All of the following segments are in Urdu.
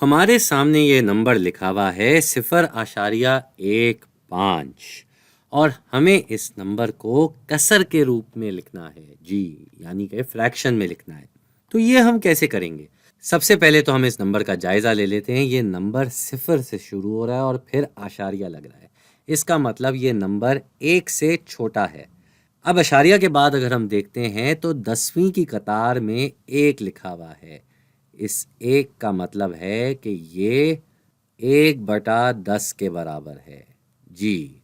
ہمارے سامنے یہ نمبر لکھا ہوا ہے 0.15 اور ہمیں اس نمبر کو کسر کے روپ میں لکھنا ہے، جی یعنی کہ فریکشن میں لکھنا ہے۔ تو یہ ہم کیسے کریں گے؟ سب سے پہلے تو ہم اس نمبر کا جائزہ لے لیتے ہیں۔ یہ نمبر 0 سے شروع ہو رہا ہے اور پھر اشاریہ لگ رہا ہے، اس کا مطلب یہ نمبر 1 سے چھوٹا ہے۔ اب اشاریہ کے بعد اگر ہم دیکھتے ہیں تو 10ویں کی قطار میں 1 لکھا ہوا ہے، اس 1 کا مطلب ہے کہ یہ 1/10 کے برابر ہے، جی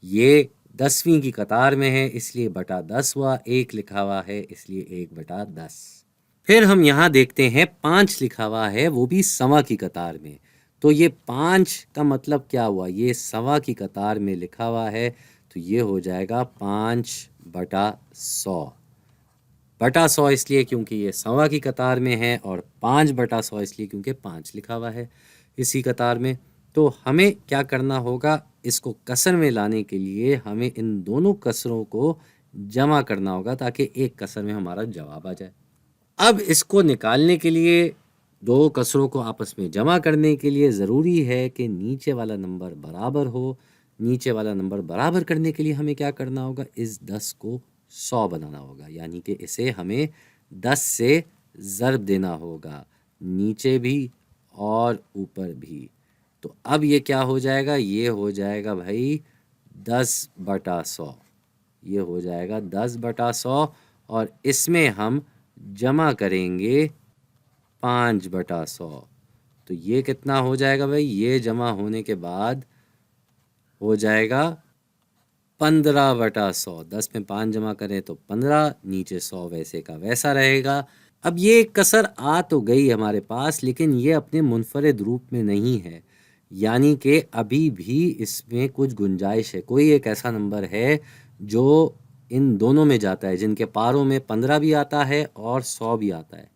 یہ 10ویں کی قطار میں ہے اس لیے بٹا 10 ہوا، 1 لکھا ہوا ہے اس لیے 1/10۔ پھر ہم یہاں دیکھتے ہیں 5 لکھا ہوا ہے، وہ بھی سوا کی قطار میں، تو یہ 5 کا مطلب کیا ہوا؟ یہ سوا کی قطار میں لکھا ہوا ہے تو یہ ہو جائے گا 5/100۔ بٹا 100 اس لیے کیونکہ یہ سوا کی قطار میں ہے، اور 5/100 اس لیے کیونکہ 5 لکھا ہوا ہے اسی قطار میں۔ تو ہمیں کیا کرنا ہوگا؟ اس کو کسر میں لانے کے لیے ہمیں ان دونوں کسروں کو جمع کرنا ہوگا تاکہ ایک کسر میں ہمارا جواب آ جائے۔ اب اس کو نکالنے کے لیے، دو کسروں کو آپس میں جمع کرنے کے لیے ضروری ہے کہ نیچے والا نمبر برابر ہو۔ نیچے والا نمبر برابر کرنے کے لیے ہمیں کیا کرنا ہوگا؟ اس 10 کو 100 بنانا ہوگا، یعنی کہ اسے ہمیں 10 سے ضرب دینا ہوگا، نیچے بھی اور اوپر بھی۔ تو اب یہ کیا ہو جائے گا؟ یہ ہو جائے گا بھائی 10/100، یہ ہو جائے گا 10/100، اور اس میں ہم جمع کریں گے 5/100۔ تو یہ کتنا ہو جائے گا بھائی؟ یہ جمع ہونے کے بعد ہو جائے گا 15/100۔ 10 میں 5 جمع کریں تو 15، نیچے 100 ویسے کا ویسا رہے گا۔ اب یہ کسر آ تو گئی ہمارے پاس، لیکن یہ اپنے منفرد روپ میں نہیں ہے، یعنی کہ ابھی بھی اس میں کچھ گنجائش ہے۔ کوئی ایک ایسا نمبر ہے جو ان دونوں میں جاتا ہے، جن کے پاروں میں 15 بھی آتا ہے اور 100 بھی آتا ہے۔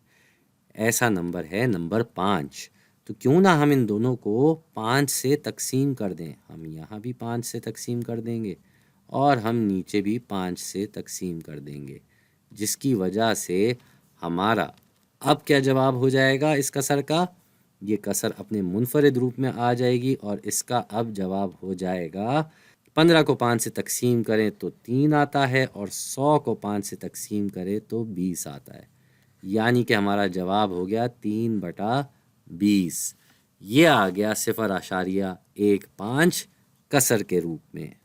ایسا نمبر ہے نمبر 5۔ تو کیوں نہ ہم ان دونوں کو 5 سے تقسیم کر دیں۔ ہم یہاں بھی 5 سے تقسیم کر دیں گے اور ہم نیچے بھی 5 سے تقسیم کر دیں گے، جس کی وجہ سے ہمارا اب کیا جواب ہو جائے گا اس کسر کا؟ یہ کسر اپنے منفرد روپ میں آ جائے گی اور اس کا اب جواب ہو جائے گا 15 کو 5 سے تقسیم کریں تو 3 آتا ہے، اور 100 کو 5 سے تقسیم کریں تو 20 آتا ہے، یعنی کہ ہمارا جواب ہو گیا 3/20۔ یہ آ گیا 0.15 کسر کے روپ میں۔